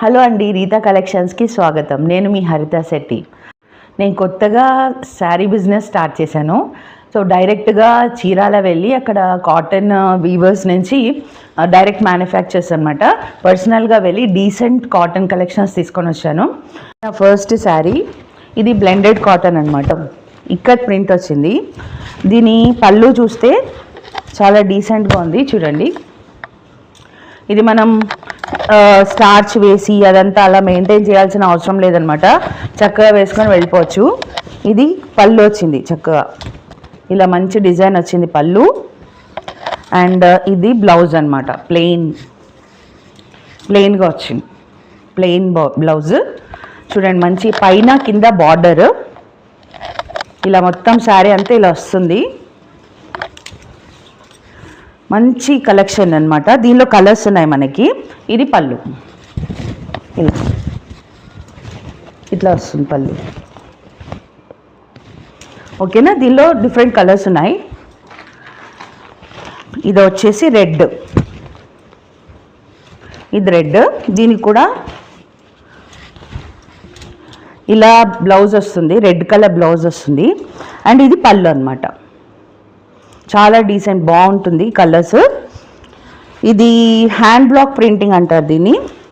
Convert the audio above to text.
Hello అండి, రీతా కలెక్షన్స్కి స్వాగతం. నేను మీ హరిత శెట్టి. నేను కొత్తగా శారీ బిజినెస్ స్టార్ట్ చేశాను. సో డైరెక్ట్గా చీరాల వెళ్ళి అక్కడ కాటన్ వీవర్స్ నుంచి డైరెక్ట్ మ్యానుఫ్యాక్చర్స్ అనమాట పర్సనల్గా వెళ్ళి డీసెంట్ కాటన్ కలెక్షన్స్ తీసుకొని వచ్చాను. నా ఫస్ట్ శారీ ఇది బ్లెండెడ్ కాటన్ అనమాట. ఇక్కత్ ప్రింట్ వచ్చింది. దీని పళ్ళు చూస్తే చాలా డీసెంట్గా ఉంది చూడండి. ఇది మనం స్టార్చ్ వేసి అదంతా అలా మెయింటైన్ చేయాల్సిన అవసరం లేదనమాట. చక్కగా వేసుకొని వెళ్ళిపోవచ్చు. ఇది పళ్ళు వచ్చింది, చక్కగా ఇలా మంచి డిజైన్ వచ్చింది పళ్ళు. అండ్ ఇది బ్లౌజ్ అనమాట. ప్లెయిన్గా వచ్చింది, ప్లెయిన్ బ్లౌజ్ చూడండి. మంచి పైన కింద బార్డర్ ఇలా మొత్తం శారీ అంతా ఇలా వస్తుంది. మంచి కలెక్షన్ అనమాట. దీనిలో కలర్స్ ఉన్నాయి మనకి. ఇది పళ్ళు, ఇట్లా వస్తుంది పళ్ళు. ఓకేనా. దీనిలో డిఫరెంట్ కలర్స్ ఉన్నాయి. ఇది వచ్చేసి రెడ్, ఇది రెడ్. దీనికి కూడా ఇలా బ్లౌజ్ వస్తుంది, రెడ్ కలర్ బ్లౌజ్ వస్తుంది. అండ్ ఇది పళ్ళు అనమాట. చాలా డీసెంట్, బాగుంటుంది కలర్స్. ఇది హ్యాండ్ బ్లాక్ ప్రింటింగ్ అంటారు దీన్ని.